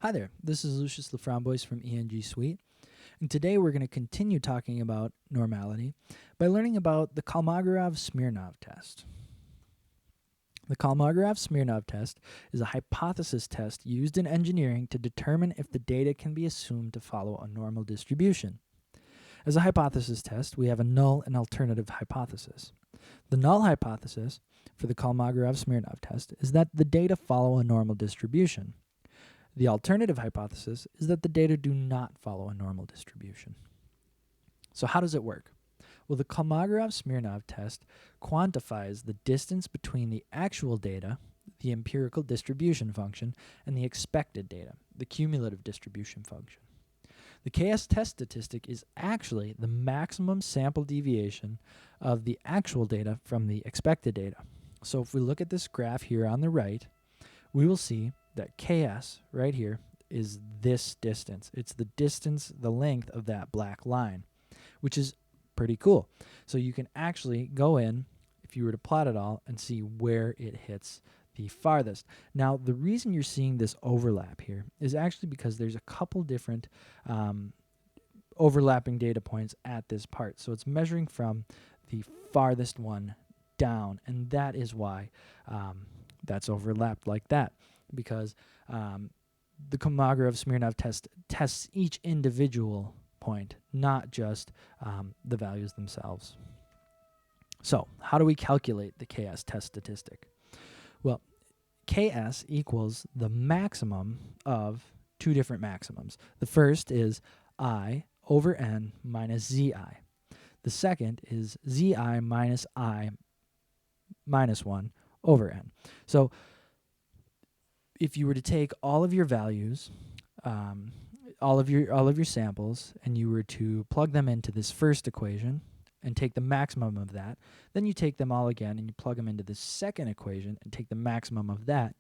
Hi there, this is Lucius Laframboise from ENG Suite, and today we're going to continue talking about normality by learning about the Kolmogorov-Smirnov test. The Kolmogorov-Smirnov test is a hypothesis test used in engineering to determine if the data can be assumed to follow a normal distribution. As a hypothesis test, we have a null and alternative hypothesis. The null hypothesis for the Kolmogorov-Smirnov test is that the data follow a normal distribution. The alternative hypothesis is that the data do not follow a normal distribution. So how does it work? Well, the Kolmogorov-Smirnov test quantifies the distance between the actual data, the empirical distribution function, and the expected data, the cumulative distribution function. The KS test statistic is actually the maximum sample deviation of the actual data from the expected data. So if we look at this graph here on the right, we will see that KS right here is this distance. It's the distance, the length of that black line, which is pretty cool. So you can actually go in, if you were to plot it all, and see where it hits the farthest. Now, the reason you're seeing this overlap here is actually because there's a couple different overlapping data points at this part. So it's measuring from the farthest one down, and that is why that's overlapped like that. Because the Kolmogorov-Smirnov test tests each individual point, not just the values themselves. So how do we calculate the KS test statistic? Well, KS equals the maximum of two different maximums. The first is I over n minus zi. The second is zi minus I minus 1 over n. So if you were to take all of your values, all of your samples, and you were to plug them into this first equation and take the maximum of that, then you take them all again and you plug them into this second equation and take the maximum of that,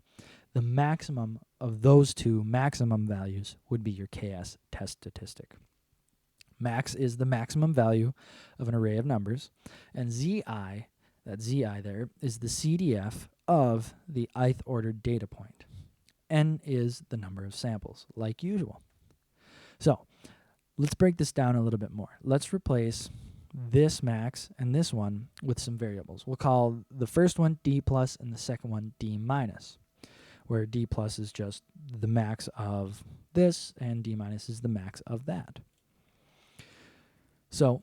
the maximum of those two maximum values would be your KS test statistic. Max is the maximum value of an array of numbers, and zi, that zi there, is the CDF of the ith ordered data point. N is the number of samples, like usual. So let's break this down a little bit more. Let's replace this max and this one with some variables. We'll call the first one D plus and the second one D minus, where D plus is just the max of this and D minus is the max of that. So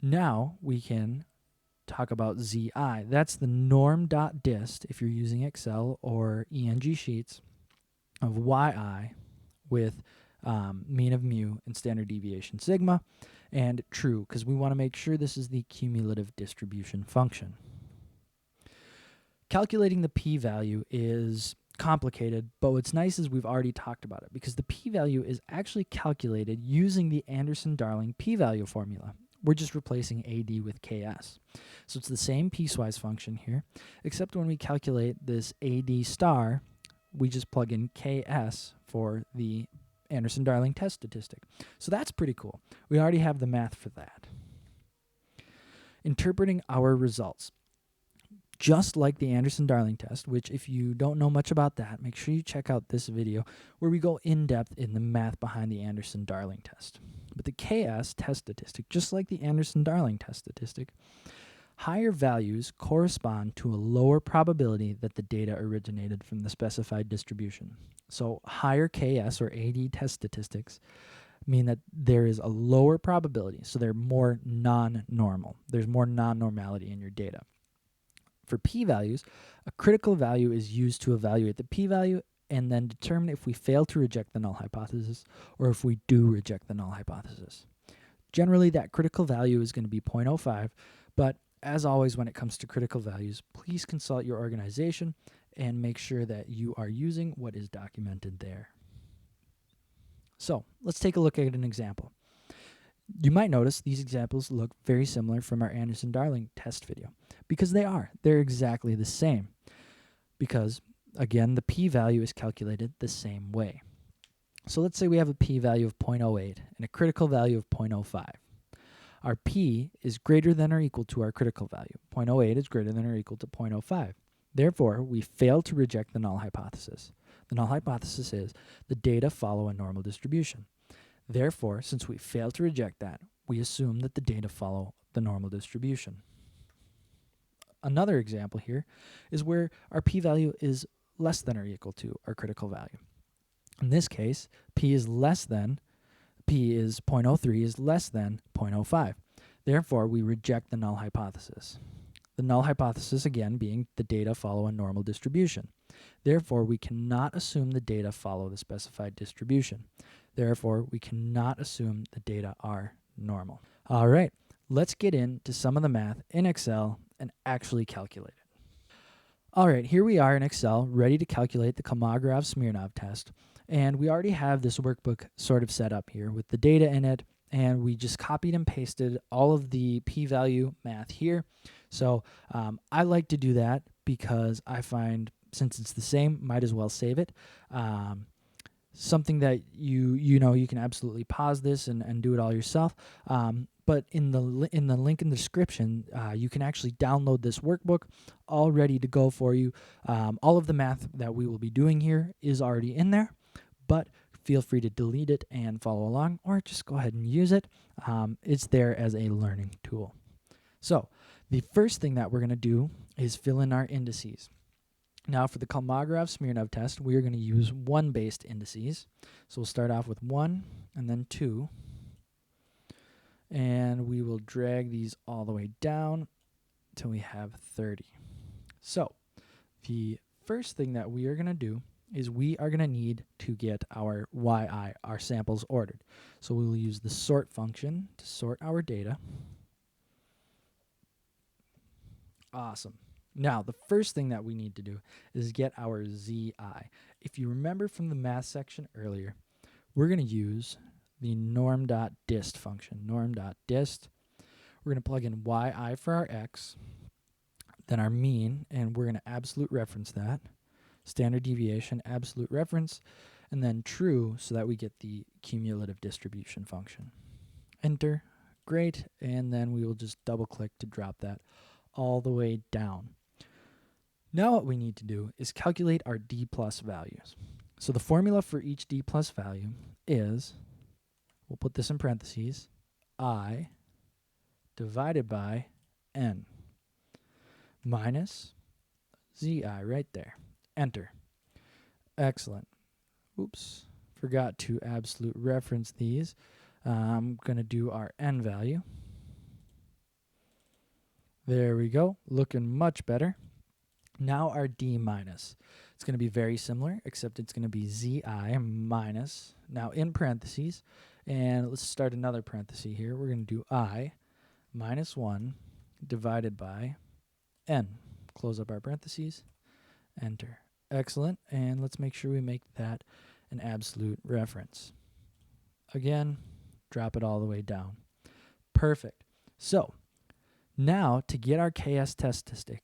now we can talk about ZI. That's the norm.dist, if you're using Excel or ENG sheets, of yi with mean of mu and standard deviation sigma, and true, because we want to make sure this is the cumulative distribution function. Calculating the p-value is complicated, but what's nice is we've already talked about it, because the p-value is actually calculated using the Anderson-Darling p-value formula. We're just replacing AD with KS. So it's the same piecewise function here, except when we calculate this AD star, we just plug in KS for the Anderson-Darling test statistic. So that's pretty cool. We already have the math for that. Interpreting our results. Just like the Anderson-Darling test, which if you don't know much about that, make sure you check out this video where we go in depth in the math behind the Anderson-Darling test. But the KS test statistic, just like the Anderson-Darling test statistic, higher values correspond to a lower probability that the data originated from the specified distribution. So higher KS or AD test statistics mean that there is a lower probability, so they're more non-normal. There's more non-normality in your data. For p-values, a critical value is used to evaluate the p-value and then determine if we fail to reject the null hypothesis or if we do reject the null hypothesis. Generally, that critical value is going to be 0.05, but as always, when it comes to critical values, please consult your organization and make sure that you are using what is documented there. So let's take a look at an example. You might notice these examples look very similar from our Anderson-Darling test video, because they are. They're exactly the same, because, again, the p-value is calculated the same way. So let's say we have a p-value of 0.08 and a critical value of 0.05. Our p is greater than or equal to our critical value. 0.08 is greater than or equal to 0.05. Therefore, we fail to reject the null hypothesis. The null hypothesis is the data follow a normal distribution. Therefore, since we fail to reject that, we assume that the data follow the normal distribution. Another example here is where our p-value is less than or equal to our critical value. In this case, p is 0.03 is less than 0.05. Therefore, we reject the null hypothesis. The null hypothesis, again, being the data follow a normal distribution. Therefore, we cannot assume the data follow the specified distribution. Therefore, we cannot assume the data are normal. All right, let's get into some of the math in Excel and actually calculate it. All right, here we are in Excel, ready to calculate the Kolmogorov-Smirnov test. And we already have this workbook sort of set up here with the data in it, and we just copied and pasted all of the p-value math here. So I like to do that because I find, since it's the same, might as well save it. Something that you know you can absolutely pause this and do it all yourself. But in the link in the description, you can actually download this workbook, all ready to go for you. All of the math that we will be doing here is already in there, but feel free to delete it and follow along, or just go ahead and use it. It's there as a learning tool. So the first thing that we're going to do is fill in our indices. Now for the Kolmogorov-Smirnov test, we are going to use 1-based indices. So we'll start off with 1 and then 2. And we will drag these all the way down until we have 30. So the first thing that we are going to do is we are going to need to get our yi, our samples, ordered. So we will use the sort function to sort our data. Awesome. Now, the first thing that we need to do is get our zi. If you remember from the math section earlier, we're going to use the norm.dist function. Norm.dist. We're going to plug in yi for our x, then our mean, and we're going to absolute reference that. Standard deviation, absolute reference, and then true so that we get the cumulative distribution function. Enter. Great. And then we will just double click to drop that all the way down. Now what we need to do is calculate our d plus values. So the formula for each d plus value is, we'll put this in parentheses, I divided by n minus zi right there. Enter. Excellent. Oops, forgot to absolute reference these. I'm going to do our n value. There we go, looking much better. Now our d minus. It's going to be very similar, except it's going to be zi minus, now in parentheses, and let's start another parenthesis here. We're going to do I minus 1 divided by n. Close up our parentheses, enter. Excellent, and let's make sure we make that an absolute reference. Again, drop it all the way down. Perfect. So, now to get our KS test statistic,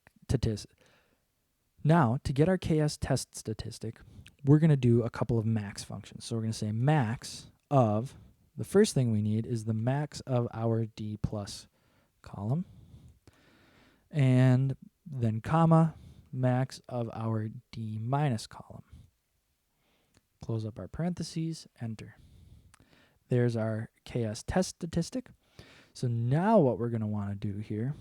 we're going to do a couple of max functions. So we're going to say max of, the first thing we need is the max of our d plus column, and then comma, max of our d minus column. Close up our parentheses, enter. There's our KS test statistic. So now what we're going to want to do here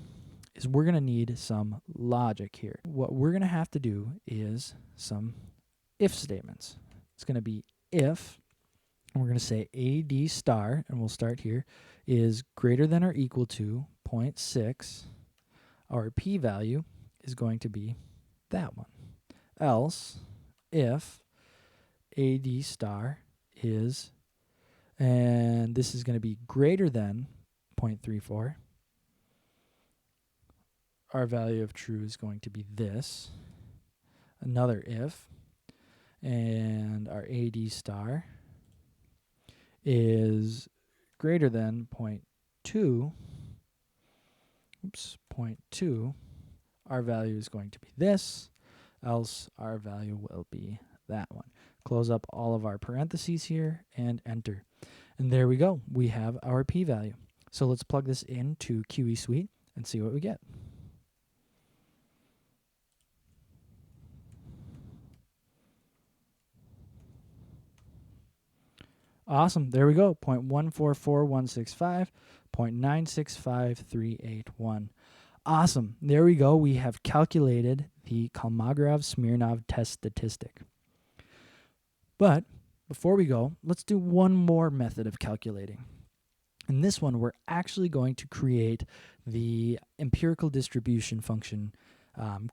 is we're going to need some logic here. What we're going to have to do is some if statements. It's going to be if, and we're going to say AD star, and we'll start here, is greater than or equal to 0.6. Our p-value is going to be that one. Else, if AD star is, and this is going to be greater than 0.34, our value of true is going to be this. Another if, and our AD star is greater than 0.2, 0.2, our value is going to be this, else our value will be that one. Close up all of our parentheses here and enter. And there we go. We have our p-value. So let's plug this into QE Suite and see what we get. Awesome. There we go. 0.144165, 0.965381. Awesome. There we go. We have calculated the Kolmogorov-Smirnov Test statistic. But before we go, let's do one more method of calculating. In this one, we're actually going to create the empirical distribution function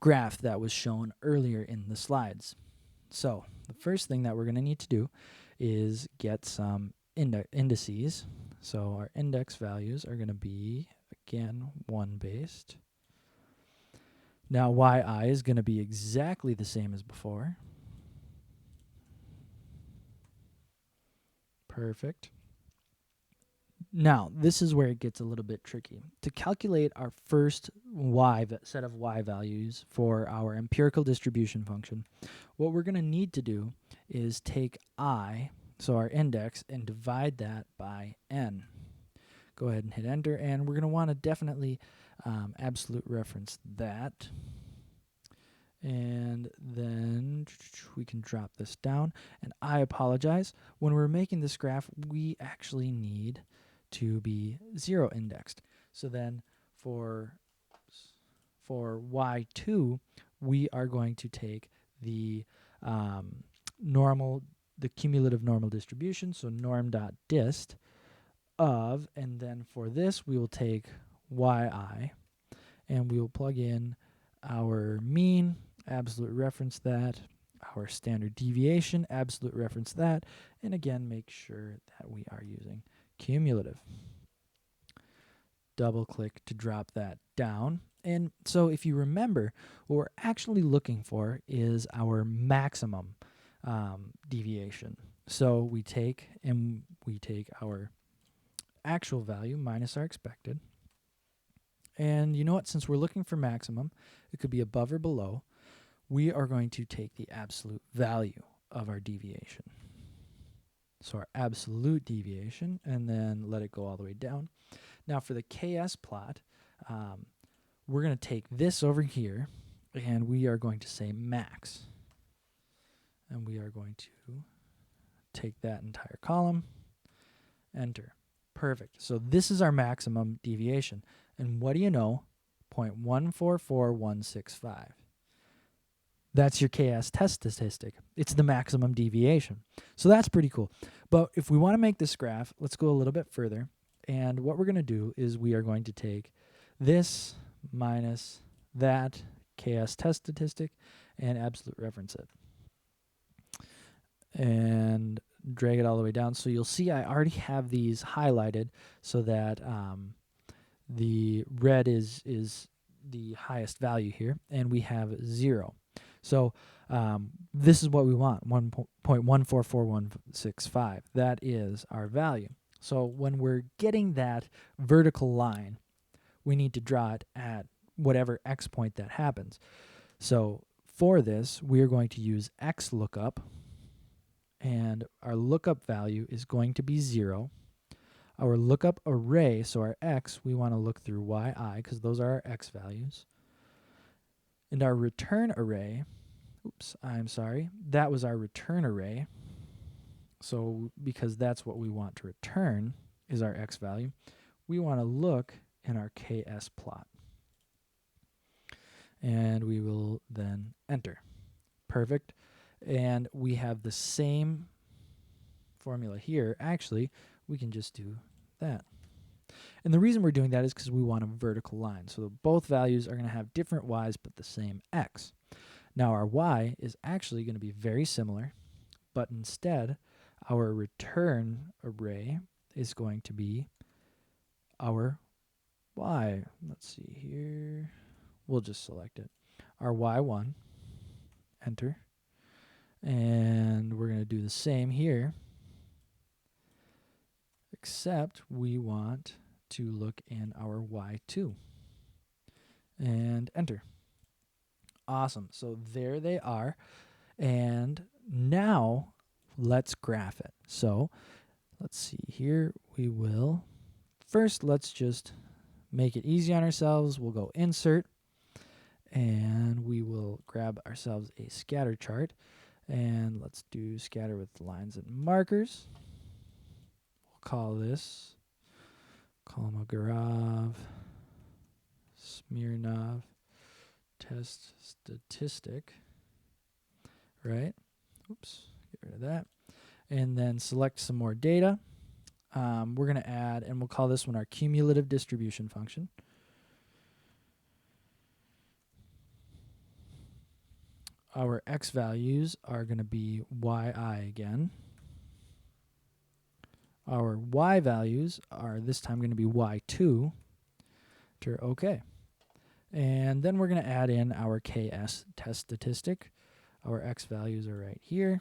graph that was shown earlier in the slides. So the first thing that we're going to need to do is get some indices. So our index values are going to be, again, 1 based. Now yi is going to be exactly the same as before. Perfect. Now, this is where it gets a little bit tricky. To calculate our first set of y values for our empirical distribution function, what we're going to need to do is take I, so our index, and divide that by n. Go ahead and hit enter, and we're going to want to definitely absolute reference that. And then we can drop this down. And I apologize. When we're making this graph, we actually need to be 0 indexed. So then for y2, we are going to take the cumulative normal distribution, so norm.dist of, and then for this we will take yi, and we will plug in our mean, absolute reference that, our standard deviation, absolute reference that, and again make sure that we are using cumulative. Double click to drop that down. And so if you remember, what we're actually looking for is our maximum deviation. So we take our actual value minus our expected. And you know what? Since we're looking for maximum, it could be above or below, we are going to take the absolute value of our deviation. So our absolute deviation, and then let it go all the way down. Now for the KS plot, we're going to take this over here, and we are going to say max. And we are going to take that entire column, enter. Perfect. So this is our maximum deviation. And what do you know? 0.144165. That's your KS test statistic. It's the maximum deviation. So that's pretty cool. But if we want to make this graph, let's go a little bit further. And what we're going to do is we are going to take this minus that KS test statistic and absolute reference it. And drag it all the way down. So you'll see I already have these highlighted so that the red is the highest value here, and we have 0. So this is what we want, 1.144165. That is our value. So when we're getting that vertical line, we need to draw it at whatever x point that happens. So for this, we are going to use x lookup, and our lookup value is going to be 0. Our lookup array, so our x, we want to look through yi because those are our x values. And our return array, that was our return array. So because that's what we want to return is our x value, we want to look in our KS plot. And we will then enter. Perfect. And we have the same formula here. Actually, we can just do that. And the reason we're doing that is because we want a vertical line. So both values are going to have different y's but the same x. Now our y is actually going to be very similar, but instead our return array is going to be our y. Let's see here. We'll just select it. Our y1, enter. And we're going to do the same here, except we want to look in our y2 and enter. Awesome. So there they are. And now let's graph it. So let's see here. Let's just make it easy on ourselves. We'll go insert, and we will grab ourselves a scatter chart. And let's do scatter with lines and markers. call this Kolmogorov-Smirnov Test statistic, right? Oops, get rid of that. And then select some more data. We're going to add, and we'll call this one our cumulative distribution function. Our x values are going to be yi again. Our y values are this time going to be y2. Okay. And then we're going to add in our ks test statistic. Our x values are right here.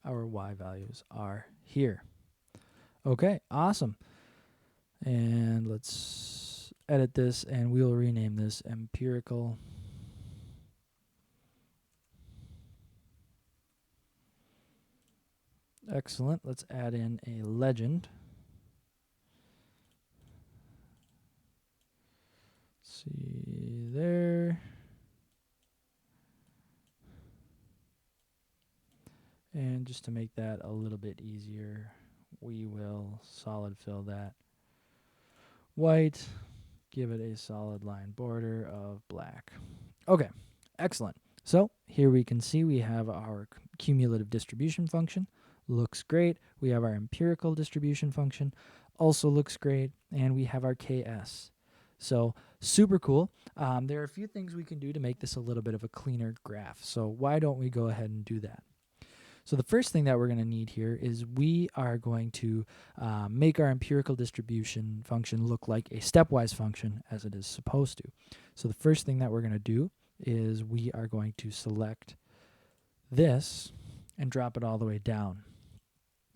Our y values are here. Okay, awesome. And let's edit this, and we'll rename this empirical Excellent. Let's add in a legend. Let's see there. And just to make that a little bit easier, we will solid fill that white, give it a solid line border of black. Okay, excellent. So here we can see we have our cumulative distribution function. Looks great. We have our empirical distribution function. Also looks great. And we have our KS. So super cool. There are a few things we can do to make this a little bit of a cleaner graph. So why don't we go ahead and do that? So the first thing that we're going to need here is we are going to make our empirical distribution function look like a stepwise function as it is supposed to. So the first thing that we're going to do is we are going to select this and drop it all the way down.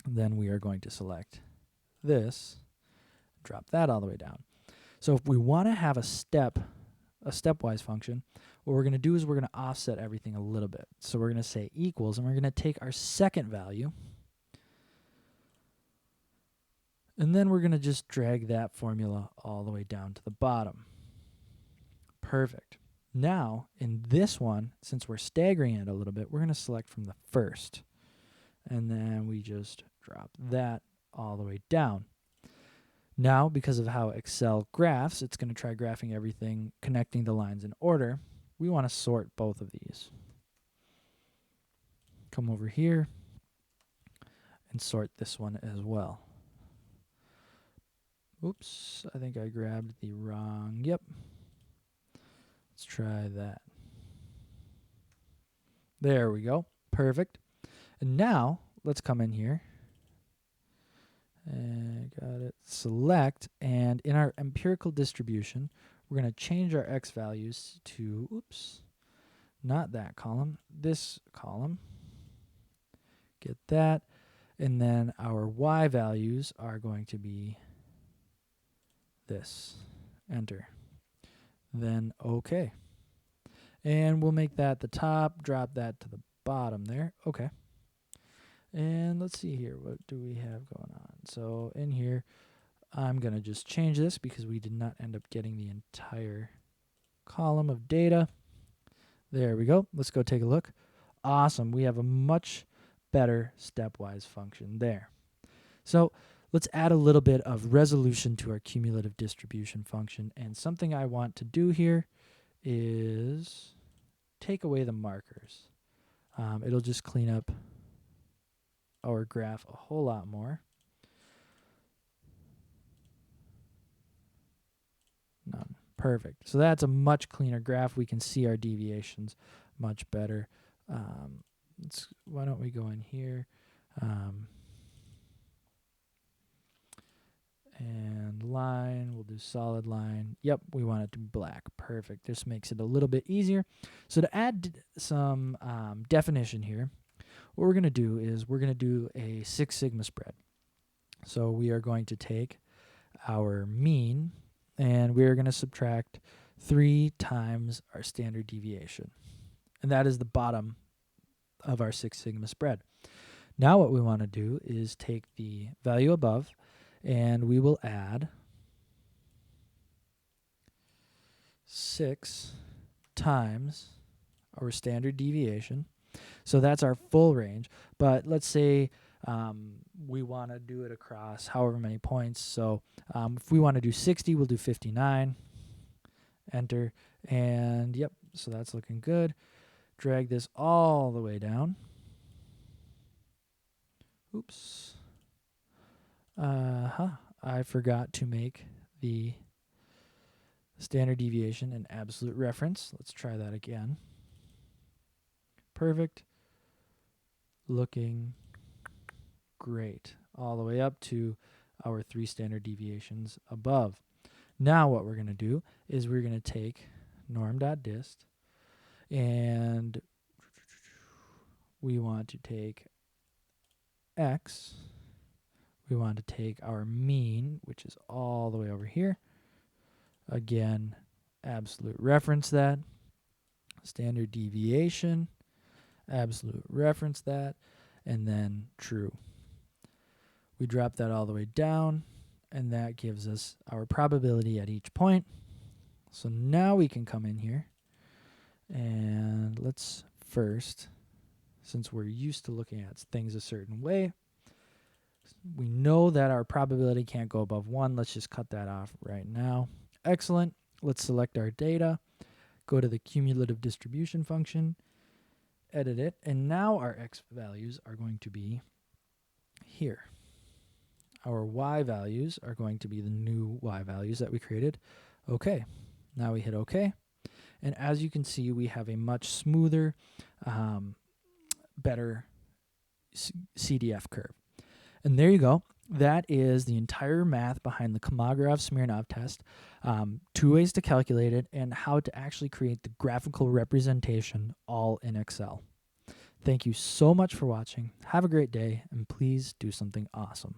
Then we are going to select this, drop that all the way down. So if we want to have a stepwise function, what we're going to do is we're going to offset everything a little bit. So we're going to say equals, and we're going to take our second value, and then we're going to just drag that formula all the way down to the bottom. Perfect. Now, in this one, since we're staggering it a little bit, we're going to select from the first, and then we just drop that all the way down. Now, because of how Excel graphs, it's going to try graphing everything, connecting the lines in order. We want to sort both of these. Come over here and sort this one as well. Oops, I think I grabbed the wrong. Yep. Let's try that. There we go. Perfect. And now, let's come in here. And got it. Select, and in our empirical distribution, we're going to change our x values to, oops, not that column, this column. Get that. And then our y values are going to be this. Enter. Then OK. And we'll make that the top, drop that to the bottom there. OK. And let's see here. What do we have going on? So in here, I'm going to just change this because we did not end up getting the entire column of data. There we go. Let's go take a look. Awesome. We have a much better stepwise function there. So let's add a little bit of resolution to our cumulative distribution function. And something I want to do here is take away the markers. It'll just clean up our graph a whole lot more. None. Perfect. So that's a much cleaner graph. We can see our deviations much better. Why don't we go in here and line, we'll do solid line. Yep, we want it to be black. Perfect. This makes it a little bit easier. So to add some definition here, what we're going to do is we're going to do a 6 sigma spread. So we are going to take our mean, and we're going to subtract 3 times our standard deviation. And that is the bottom of our 6 sigma spread. Now what we want to do is take the value above, and we will add 6 times our standard deviation. So that's our full range. But let's say We want to do it across however many points. So if we want to do 60, we'll do 59. Enter. And yep, so that's looking good. Drag this all the way down. Oops. I forgot to make the standard deviation an absolute reference. Let's try that again. Perfect. Looking great. All the way up to our 3 standard deviations above. Now what we're going to do is we're going to take norm.dist and we want to take x. We want to take our mean, which is all the way over here. Again, absolute reference that. Standard deviation, absolute reference that, and then true. We drop that all the way down, and that gives us our probability at each point. So now we can come in here, and let's first, since we're used to looking at things a certain way, we know that our probability can't go above 1. Let's just cut that off right now. Excellent. Let's select our data, go to the cumulative distribution function, edit it, and now our x values are going to be here. Our y values are going to be the new y values that we created. Okay, now we hit OK. And as you can see, we have a much smoother, better CDF curve. And there you go. That is the entire math behind the Kolmogorov-Smirnov test, 2 ways to calculate it, and how to actually create the graphical representation all in Excel. Thank you so much for watching. Have a great day, and please do something awesome.